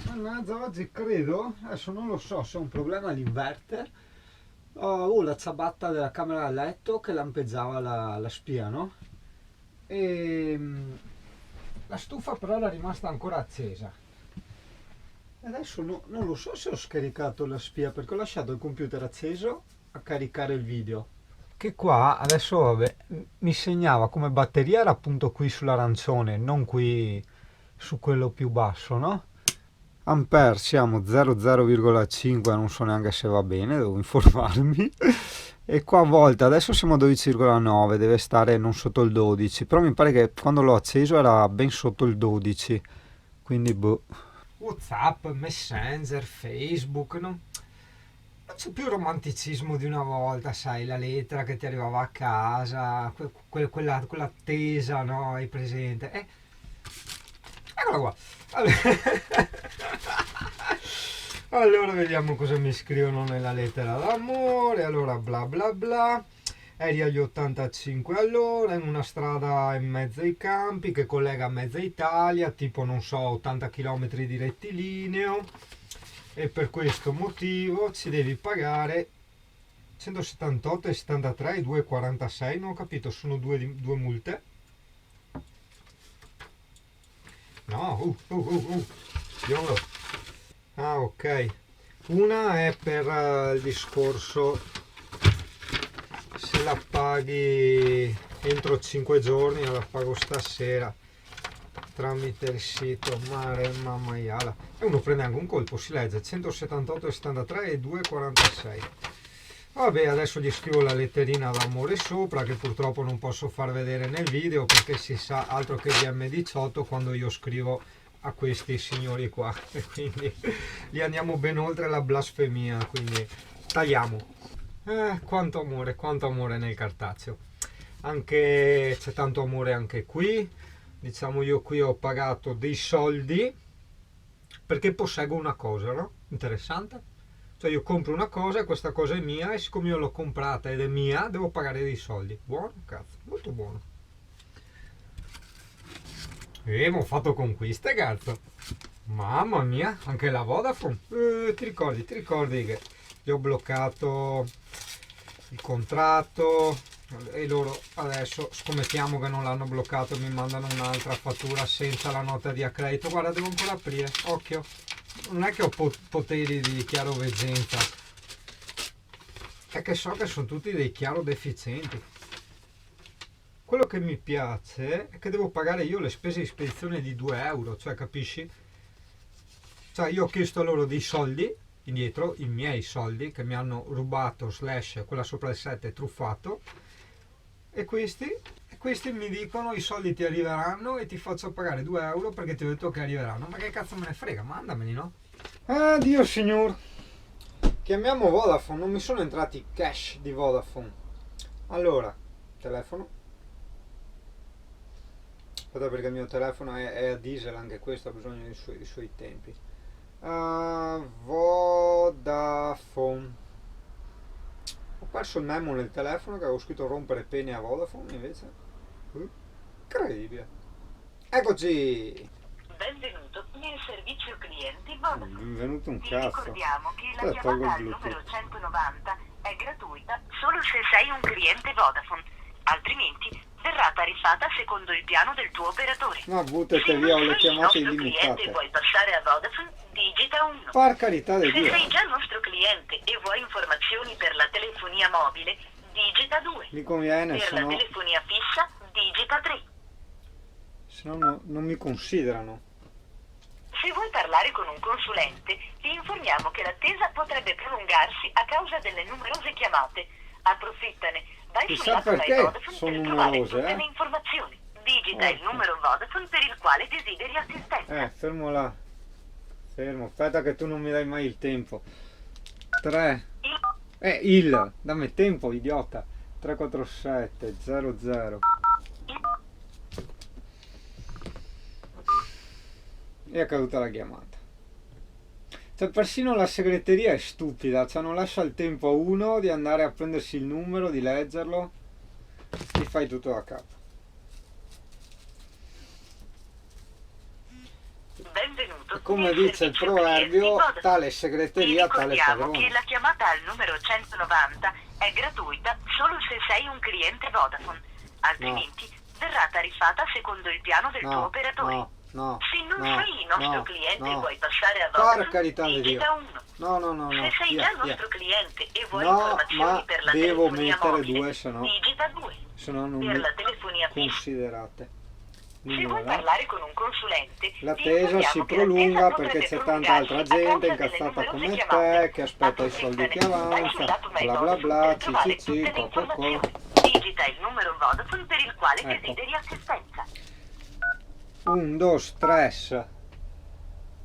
Mannaggia, oggi credo, adesso non lo so se è un problema all'inverter. Ho la ciabatta della camera da letto che lampeggiava la spia, no? E la stufa però era rimasta ancora accesa. E adesso non lo so se ho scaricato la spia perché ho lasciato il computer acceso a caricare il video. Che qua adesso vabbè, mi segnava come batteria era appunto qui sull'arancione, non qui su quello più basso, no? Ampere siamo 0,0,5, non so neanche se va bene, devo informarmi. E qua a volte adesso siamo a 12,9, deve stare non sotto il 12, però mi pare che quando l'ho acceso era ben sotto il 12, quindi boh. WhatsApp, Messenger, Facebook, no? Non c'è più il romanticismo di una volta, sai, la lettera che ti arrivava a casa, quell'attesa, no? Hai presente? Eccola qua. Allora, allora vediamo cosa mi scrivono nella lettera d'amore. Allora, bla bla bla. Eri agli 85 all'ora in una strada in mezzo ai campi che collega mezza Italia, tipo non so, 80 km di rettilineo, e per questo motivo ci devi pagare 178,73 e 2,46, non ho capito, sono due multe. No, Piolo. Ah, ok. Una è per il discorso se la paghi entro 5 giorni, la pago stasera tramite il sito Maremma Maiala. E uno prende anche un colpo, si legge 178,73 e 2,46. Vabbè, adesso gli scrivo la letterina d'amore sopra che purtroppo non posso far vedere nel video perché si sa altro che DM18 quando io scrivo a questi signori qua, e quindi li andiamo ben oltre la blasfemia, quindi tagliamo. Quanto amore nel cartaceo. Anche c'è tanto amore anche qui. Diciamo, io qui ho pagato dei soldi perché posseggo una cosa, no? Interessante. Cioè io compro una cosa e questa cosa è mia e siccome io l'ho comprata ed è mia devo pagare dei soldi. Buono, cazzo, molto buono. E ho fatto conquiste, cazzo. Mamma mia, anche la Vodafone. Ti ricordi che gli ho bloccato il contratto e loro adesso scommettiamo che non l'hanno bloccato, mi mandano un'altra fattura senza la nota di accredito. Guarda, devo ancora aprire, occhio. Non è che ho poteri di chiaroveggenza, è che so che sono tutti dei chiaro deficienti. Quello che mi piace è che devo pagare io le spese di spedizione di 2 euro, cioè capisci? Cioè io ho chiesto a loro dei soldi indietro, i miei soldi che mi hanno rubato / quella sopra il 7 truffato, e questi mi dicono i soldi ti arriveranno e ti faccio pagare 2 euro perché ti ho detto che arriveranno. Ma che cazzo me ne frega, mandameli, no? Ah, Dio signor. Chiamiamo Vodafone, non mi sono entrati cash di Vodafone. Allora, telefono. Aspetta perché il mio telefono è a diesel, anche questo ha bisogno dei suoi tempi. Vodafone. Ho perso il memo nel telefono che avevo scritto rompere pene a Vodafone, invece incredibile. Eccoci. Benvenuto nel servizio clienti Vodafone. Benvenuto un Ti cazzo. ricordiamo che la Aspetta, tolgo chiamata il al Bluetooth. numero 190 è gratuita solo se sei un cliente Vodafone, altrimenti verrà tariffata secondo il piano del tuo operatore. Ma buttati Se via, ho non le sei chiamate nostro cliente illimitate. e vuoi passare a Vodafone, digita 1. Per carità di Se Dio. sei già nostro cliente e vuoi informazioni per la telefonia mobile, digita 2. Mi conviene, Per se la no, telefonia fissa, digita 3. non mi considerano. Se vuoi parlare con un consulente, ti informiamo che l'attesa potrebbe prolungarsi a causa delle numerose chiamate. Approfittane, vai Chissà sull'app perché My Vodafone sono per trovare numerose, tutte le informazioni. Digita il numero Vodafone per il quale desideri assistenza. Fermo là. Fermo, aspetta che tu non mi dai mai il tempo. 3. Dammi tempo, idiota. 347 00. E è caduta la chiamata. Cioè, persino la segreteria è stupida, cioè non lascia il tempo a uno di andare a prendersi il numero, di leggerlo, ti fai tutto da capo. Benvenuto. Come nel dice il servizio clienti proverbio, Vodafone. tale Vi segreteria, tale ricordiamo padrone. che la chiamata al numero 190 è gratuita solo se sei un cliente Vodafone, altrimenti verrà tariffata secondo il piano del tuo No, operatore. no, no, Se non no, sei il nostro no, cliente e no. vuoi passare a Per Vodafone, carità di Dio. digita 1. No, no, no, no. Se sei Via, già via. nostro cliente e vuoi No, informazioni ma per la devo telefonia mettere mobile, 2, se no digita 2. non Per mi la telefonia fissa, considerate. se vuoi Numero. parlare con un consulente, ti L'attesa informiamo si che l'attesa prolunga potrebbe perché c'è tanta altra prolungarsi a gente causa delle incazzata numerose come chiamate. te che aspetta i soldi che Approfittane. Vai sul avanza, lato My bla bla Vodafone bla, per trovare tutte le co. informazioni. Digita il numero Vodafone per il quale Ecco. desideri assistenza. 1, 2, 3.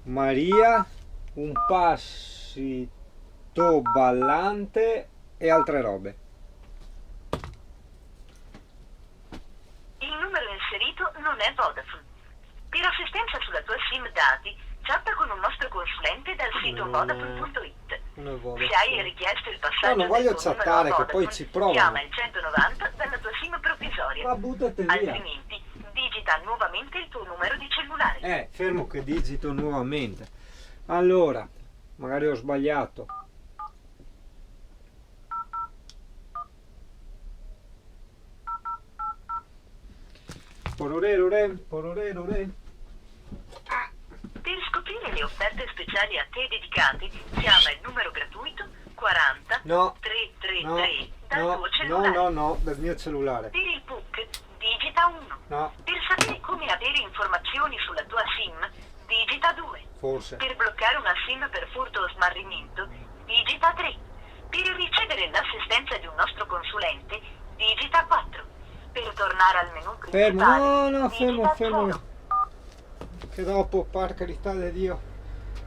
Maria, un passito ballante e altre robe. Il numero inserito non è Vodafone. Per assistenza sulla tua SIM dati, chatta con un nostro consulente dal sito vodafone.it. Non è Vodafone. Se hai richiesto il passaggio No, non voglio del tuo numero chattare, a che poi Vodafone, ci provano. chiama il 190 dalla tua SIM provvisoria. Ma buttate via. Altrimenti, digita nuovamente il tuo numero di cellulare. Fermo che digito nuovamente. Allora, magari ho sbagliato. Pororerore, pororerore. Per scoprire le offerte speciali a te dedicate, chiama il numero gratuito 40 No, 333 dal no, tuo no, cellulare. no, no, del mio cellulare. Per il PUC, digita 1. No, Per sapere come avere informazioni sulla tua SIM, digita 2. forse. Per bloccare una SIM per furto o smarrimento, digita 3. Per ricevere l'assistenza di un nostro consulente, digita 4. Per tornare al menu Fermo, principale, no, digita fermo. 0. Che dopo, per carità di Dio.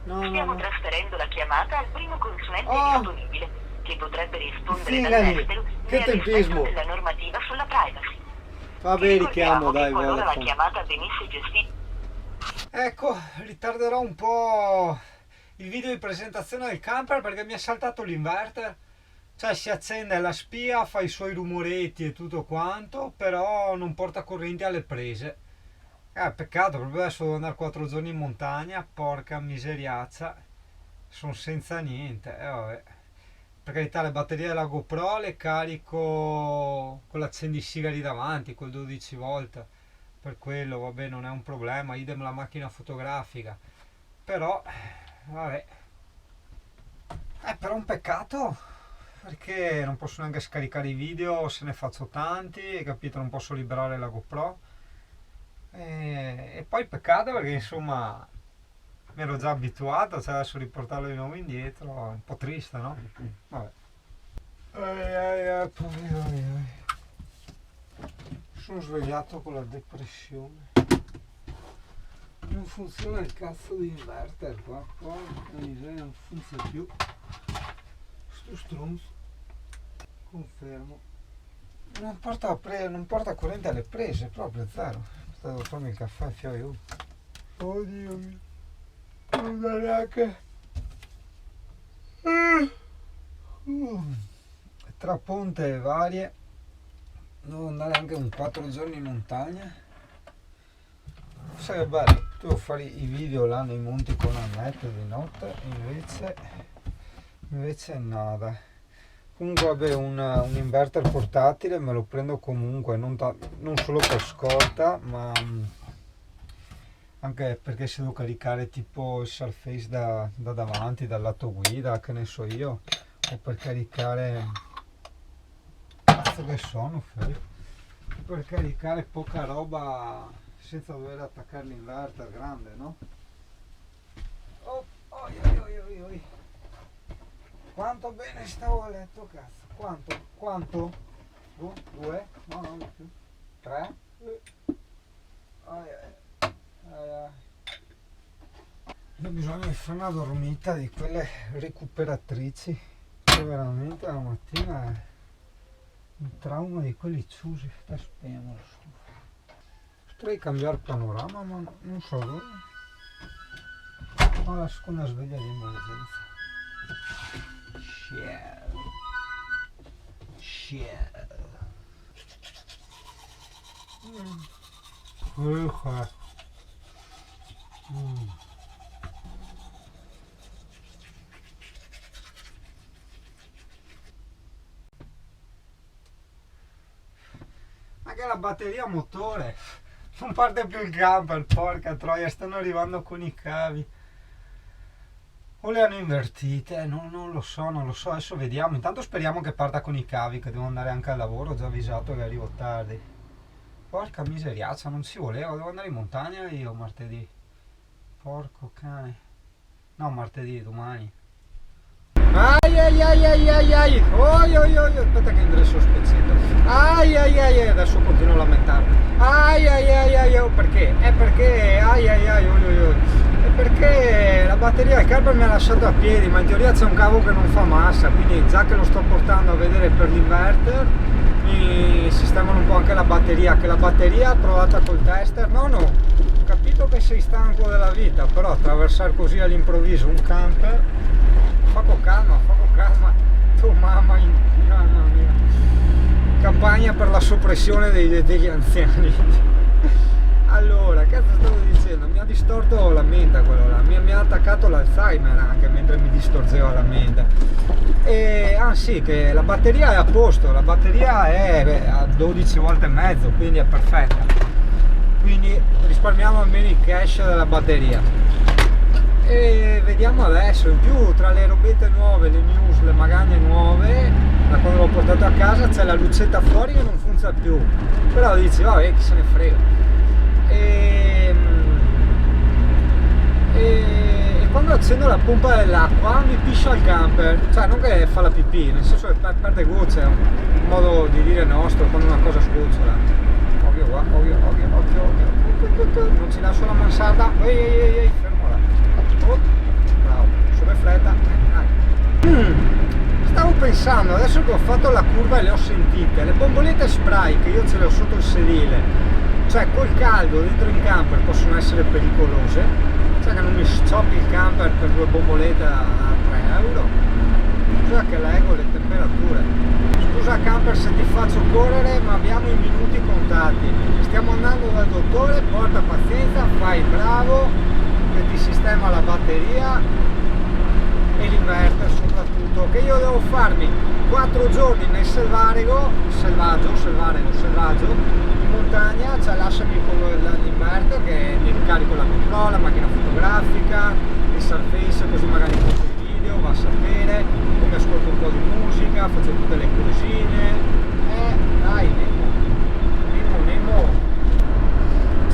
No, Stiamo no. trasferendo la chiamata al primo consulente Oh. disponibile, che potrebbe rispondere Figali, dall'estero che nel rispetto tempismo. della normativa sulla privacy. Vabbè, Ti richiamo, ricordiamo che dai, qualora la Vodafone. chiamata venisse gestita. Ecco, ritarderò un po' il video di presentazione del camper perché mi è saltato l'inverter. Cioè si accende la spia, fa i suoi rumoretti e tutto quanto, però non porta corrente alle prese. Peccato, proprio adesso devo andare 4 giorni in montagna, porca miseriazza, sono senza niente. Vabbè. Per carità, le batterie della GoPro le carico con l'accendisigari davanti, col 12 volt. Per quello, vabbè, non è un problema, idem la macchina fotografica. Però, vabbè. Però è un peccato, perché non posso neanche scaricare i video se ne faccio tanti, capito? Non posso liberare la GoPro. E poi peccato perché insomma mi ero già abituato, cioè adesso riportarlo di nuovo indietro è un po' triste, no? Vabbè. Sono svegliato con la depressione. Non funziona il cazzo di inverter qua, non funziona più. Sto stronzo. Confermo. Non porta corrente alle prese, proprio zero. Devo farmi il caffè, fioio. Oddio mio. Non da neanche. Tra ponte e varie. Devo andare anche un 4 giorni in montagna. Sai che bello, devo fare i video là nei monti con Annette di notte, invece nada. Comunque vabbè, un inverter portatile me lo prendo comunque, non solo per scorta, ma anche perché se devo caricare tipo il Surface da davanti, dal lato guida, che ne so io, o per caricare, cazzo che sono, per caricare poca roba senza dover attaccare l'inverter grande, no? Oh, oi. Quanto bene stavo a letto, cazzo. Quanto? 2? No, non di più. 3? Ho bisogno di fare una dormita di quelle recuperatrici, che veramente la mattina è un trauma di quelli chiusi. Adesso spegniamo la stufa. Potrei cambiare panorama, ma non so dove. Ho la seconda sveglia di emergenza. Ciao. batteria motore, non parte più il camper, porca troia, stanno arrivando con i cavi. O le hanno invertite, non lo so, adesso vediamo. Intanto speriamo che parta con i cavi, che devo andare anche al lavoro, ho già avvisato che arrivo tardi. Porca miseriaccia, non ci voleva, devo andare in montagna io martedì. Porco cane. No, martedì, domani. Ai ai ai ai ai ai, oi oi oi, aspetta che ingresso spezzetto. Ai ai ai ai, adesso continuo a lamentarmi. Ai ai ai ai, oh, perché? È perché, ai ai ai, oi oi oi. È perché la batteria del camper mi ha lasciato a piedi, ma in teoria c'è un cavo che non fa massa, quindi già che lo sto portando a vedere per l'inverter, mi sistemano un po' anche la batteria, che la batteria provata col tester, no, ho capito che sei stanco della vita, però attraversare così all'improvviso un camper, fa con calma, tu mamma mia, campagna per la soppressione degli anziani. Allora, cazzo stavo dicendo, mi ha distorto la mente quello là, mi ha attaccato l'Alzheimer anche mentre mi distorceva la mente. E sì, che la batteria è a posto, la batteria è a 12 volte e mezzo, quindi è perfetta. Quindi risparmiamo almeno il cash della batteria. E vediamo adesso, in più tra le robette nuove, le news, le magagne nuove, da quando l'ho portato a casa c'è la lucetta fuori che non funziona più, però dici vabbè, chi se ne frega. E quando accendo la pompa dell'acqua mi piscia il camper, cioè non che fa la pipì, nel senso che perde gocce, è un modo di dire nostro quando una cosa sgocciola. Ovvio, non ci lascio la mansarda, ehi, fermo là. Oh, bravo, sube fletta, dai. Stavo pensando, adesso che ho fatto la curva e le ho sentite, le bombolette spray che io ce le ho sotto il sedile, cioè col caldo dentro in camper possono essere pericolose, cioè che non mi scioppi il camper per 2 bombolette a 3 euro. Scusa che leggo le temperature. Scusa camper se ti faccio correre, ma abbiamo i minuti contati. Stiamo andando dal dottore, porta pazienza, fai bravo, che ti sistema la batteria e l'inverter soprattutto, che io devo farmi 4 giorni nel selvaggio in montagna, cioè lasciami con l'inverter che mi ricarico la GoPro, la macchina fotografica, il Surface, così magari faccio il video, va a sapere, poi mi ascolto un po' di musica, faccio tutte le cosine, dai Nemo,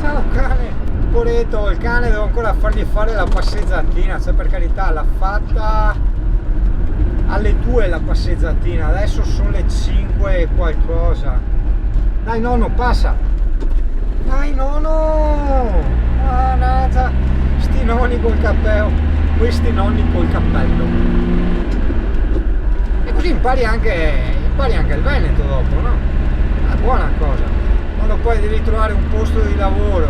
ciao cane, poretto, il cane devo ancora fargli fare la passeggiatina, cioè per carità l'ha fatta alle 2 la passeggiatina, adesso sono le 5 e qualcosa. Dai nonno, passa! Dai nonno! Mannaggia! Sti nonni col cappello! Questi nonni col cappello! E così impari anche il Veneto dopo, no? È buona cosa! Quando poi devi trovare un posto di lavoro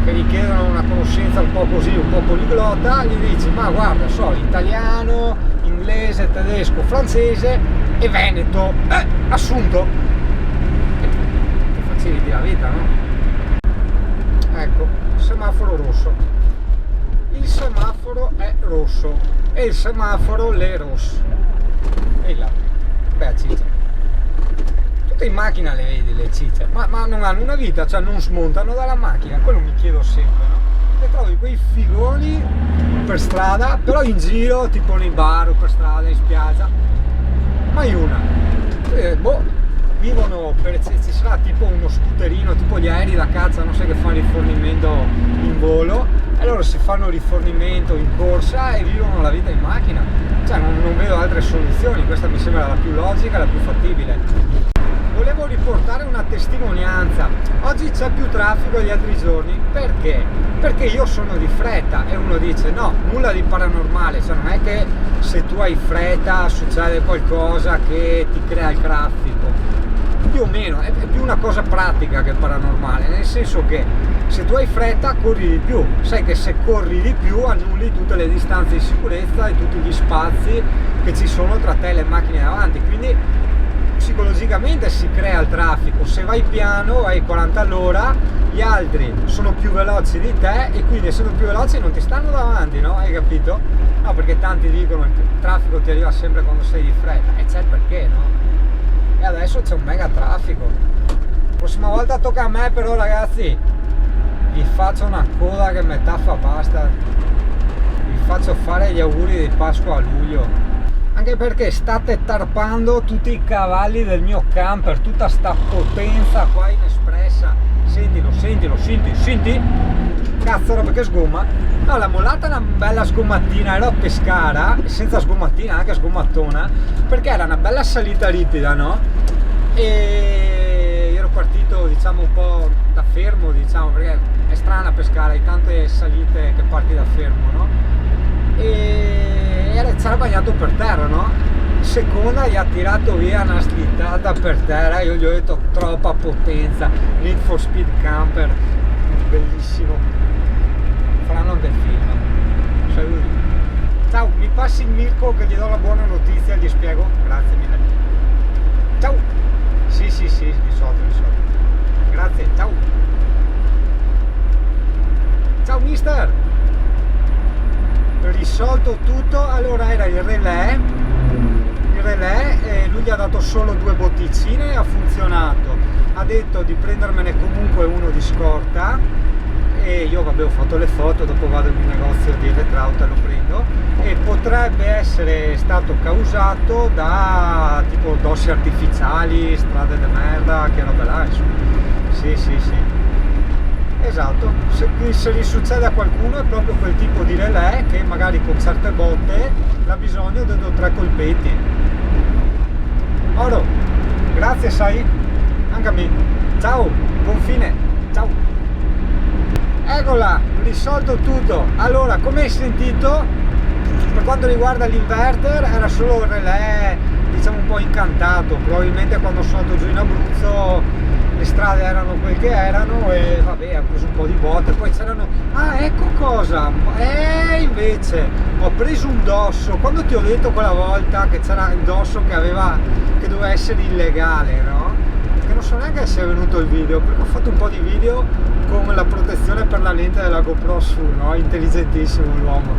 che richiedono una conoscenza un po' così, un po' poliglotta, gli dici ma guarda, so italiano, inglese, tedesco, francese e veneto, assunto, ti faciliti la vita, no? Ecco, semaforo rosso, il semaforo è rosso e il semaforo le rosso, e là, beh ciccia, tutte in macchina le vedi le cicce, ma non hanno una vita, cioè non smontano dalla macchina, quello mi chiedo sempre, no? E trovi quei figoni per strada, però in giro, tipo nei bar o per strada, in spiaggia, mai una. Vivono per ci sarà tipo uno scooterino, tipo gli aerei da caccia, non so, che fanno rifornimento in volo, e loro si fanno rifornimento in corsa e vivono la vita in macchina. Cioè non vedo altre soluzioni, questa mi sembra la più logica, la più fattibile. Volevo riportare una testimonianza. Oggi c'è più traffico degli altri giorni, perché? Perché io sono di fretta e uno dice no, nulla di paranormale, cioè non è che se tu hai fretta succede qualcosa che ti crea il traffico, più o meno, è più una cosa pratica che paranormale, nel senso che se tu hai fretta corri di più, sai che se corri di più annulli tutte le distanze di sicurezza e tutti gli spazi che ci sono tra te e le macchine davanti, quindi psicologicamente si crea il traffico. Se vai piano, vai 40 all'ora, gli altri sono più veloci di te e quindi essendo più veloci non ti stanno davanti, no? Hai capito? No, perché tanti dicono che il traffico ti arriva sempre quando sei di fretta, e c'è il perché, no? E adesso c'è un mega traffico. Prossima volta tocca a me, però ragazzi, vi faccio una coda che metà fa basta. Vi faccio fare gli auguri di Pasqua a luglio, anche perché state tarpando tutti i cavalli del mio camper, tutta sta potenza qua inespressa. Sentilo, senti, cazzo, roba che sgomma. No, la molata è una bella sgommattina, ero a Pescara, senza sgommattina, anche sgommattona, perché era una bella salita ripida, no? E ero partito, diciamo, un po' da fermo, diciamo, perché è strana Pescara, hai tante salite che parti da fermo, no? E c'era bagnato per terra, no? Seconda gli ha tirato via una slittata per terra, io gli ho detto troppa potenza, Need for Speed Camper, bellissimo, faranno anche il film. Saluti. Ciao, mi passi il Mirko che gli do la buona notizia, gli spiego, grazie mille. Ciao. Sì, risolto. Grazie, ciao. Ciao mister. Risolto tutto. Allora era il relè, lui gli ha dato solo 2 botticine e ha funzionato. Ha detto di prendermene comunque uno di scorta e io vabbè ho fatto le foto, dopo vado in un negozio di elettrauto e lo prendo, e potrebbe essere stato causato da tipo dossi artificiali, strade di merda, che roba là, insomma. Sì, esatto, se gli succede a qualcuno è proprio quel tipo di relè che magari con certe botte ha bisogno di 2 o 3 colpetti. Oro, grazie, sai, anche a me. Ciao, buon fine, ciao. Eccola, risolto tutto. Allora, come hai sentito, per quanto riguarda l'inverter era solo il relè, diciamo, un po' incantato. Probabilmente quando sono andato giù in Abruzzo le strade erano quel che erano e vabbè, ha preso un po' di botte. Poi c'erano, ecco cosa, invece ho preso un dosso quando ti ho detto quella volta che c'era il dosso che doveva essere illegale, no? Che non so neanche se è venuto il video, perché ho fatto un po' di video con la protezione per la lente della GoPro su, no? Intelligentissimo l'uomo.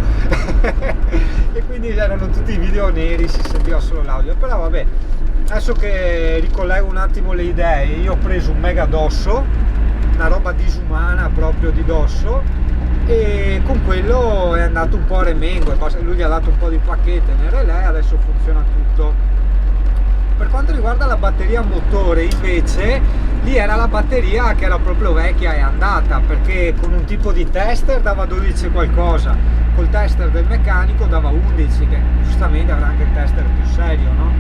E quindi erano tutti i video neri, si sentiva solo l'audio, però vabbè. Adesso che ricollego un attimo le idee, io ho preso un mega dosso, una roba disumana proprio di dosso, e con quello è andato un po' a remengo, lui gli ha dato un po' di pacchette nel relè, adesso funziona tutto. Per quanto riguarda la batteria motore invece, lì era la batteria che era proprio vecchia e andata, perché con un tipo di tester dava 12 qualcosa, col tester del meccanico dava 11, che giustamente avrà anche il tester più serio, no?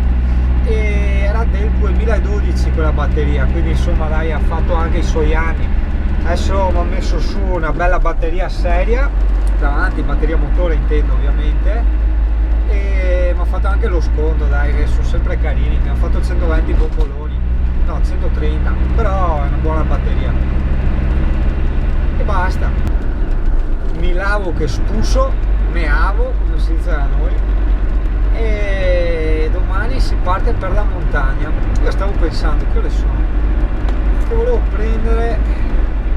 E era del 2012 quella batteria, quindi insomma dai, ha fatto anche i suoi anni. Adesso mi ha messo su una bella batteria seria davanti, batteria motore intendo ovviamente, e mi ha fatto anche lo sconto, dai, che sono sempre carini, mi ha fatto 120 bomboloni, no 130, però è una buona batteria. E basta, mi lavo che spuso, meavo come si dice da noi, e domani si parte per la montagna. Io stavo pensando, che ore sono? Che volevo prendere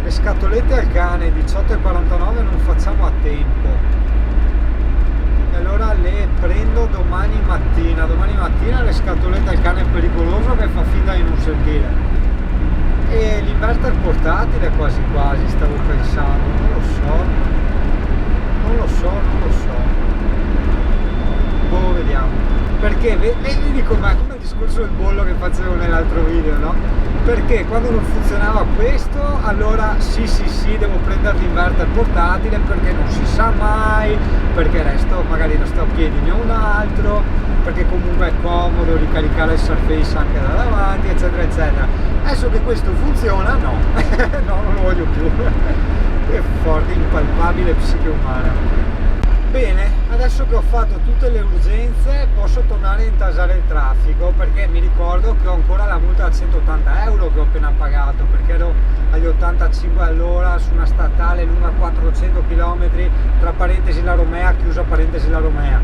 le scatolette al cane, 18:49 non facciamo a tempo, e allora le prendo domani mattina le scatolette al cane è pericoloso che fa finta di non sentire, e l'inverter portatile quasi stavo pensando, non lo so. Boh, vediamo, perché vedi come il discorso del bollo che facevo nell'altro video, no? Perché quando non funzionava questo, allora sì, devo prendere l'inverter portatile perché non si sa mai, perché magari resto a piedi, ne ho un altro, perché comunque è comodo ricaricare il Surface anche da davanti, eccetera eccetera. Adesso che questo funziona, no, no, non lo voglio più. È forte, impalpabile psiche umana. Bene, adesso che ho fatto tutte le urgenze posso tornare a intasare il traffico, perché mi ricordo che ho ancora la multa da 180 euro che ho appena pagato, perché ero agli 85 all'ora su una statale lunga 400 km, tra parentesi la Romea, chiusa parentesi la Romea,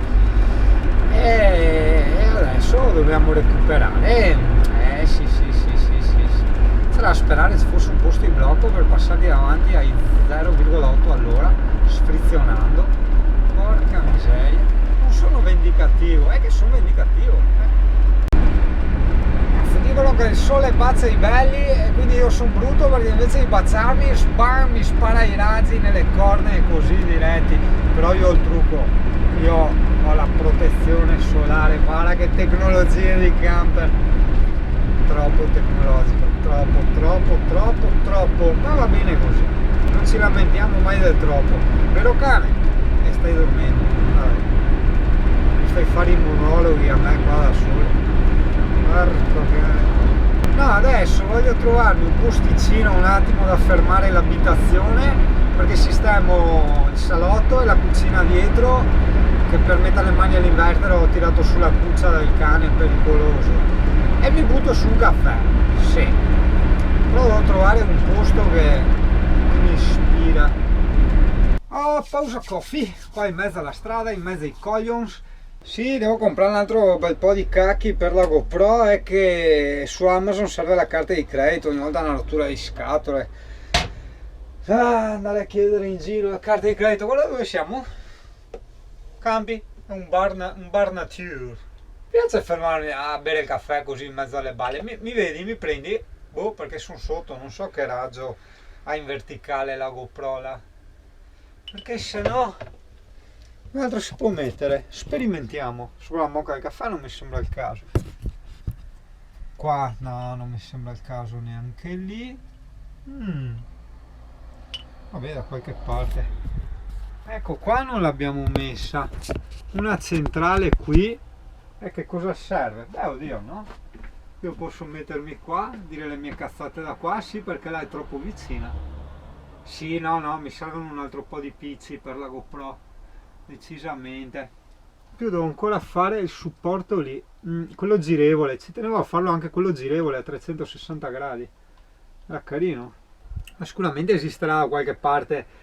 e adesso dobbiamo recuperare. Sì. Sarà a sperare ci fosse un posto in blocco per passare davanti ai 0,8 all'ora sfrizionando. Porca miseria, non sono vendicativo, è che sono vendicativo. Cazzo di dicono che il sole pazza i belli e quindi io sono brutto perché invece di baciarmi, spam, mi spara i razzi nelle corna e così diretti. Però io ho il trucco, io ho la protezione solare, guarda che tecnologie di camper. Troppo tecnologico, troppo, ma va bene così, non ci lamentiamo mai del troppo, vero cane? E stai dormendo, vabbè. Mi fai fare i monologhi a me qua da solo, porco cane. No, adesso voglio trovarmi un posticino un attimo da fermare l'abitazione, perché sistemo il salotto e la cucina dietro, che per mettere le mani all'inverter ho tirato sulla cuccia del cane pericoloso. E mi butto su un caffè, sì, però devo trovare un posto che mi ispira. Oh, pausa coffee, qua in mezzo alla strada, in mezzo ai coglions. Sì, devo comprare un altro bel po' di cacchi per la GoPro, è che su Amazon serve la carta di credito, ogni volta una rottura di scatole. Andare a chiedere in giro la carta di credito, guarda dove siamo? Campi, è un bar nature. Mi piace fermarmi a bere il caffè così in mezzo alle balle. Mi vedi, mi prendi? Boh, perché sono sotto, non so che raggio ha in verticale la GoPro là. Perché se no, un altro si può mettere. Sperimentiamo. Sulla mocca del caffè non mi sembra il caso. Qua no, non mi sembra il caso neanche lì. Vabbè, da qualche parte. Ecco, qua non l'abbiamo messa. Una centrale qui. E che cosa serve? Beh, oddio, no? Io posso mettermi qua, dire le mie cazzate da qua, sì, perché là è troppo vicina. Sì, no, mi servono un altro po' di pizzi per la GoPro, decisamente. Più devo ancora fare il supporto lì, quello girevole, ci tenevo a farlo anche quello girevole a 360 gradi. Era carino. Ma sicuramente esisterà da qualche parte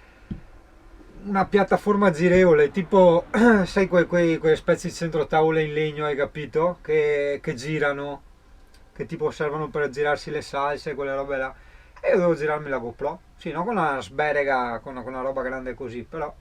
una piattaforma girevole, tipo, sai, quelle specie di centrotavole in legno, hai capito? Che girano, che tipo servono per girarsi le salse, quelle robe là. E io devo girarmi la GoPro, sì, no con una sberega, con una roba grande così, però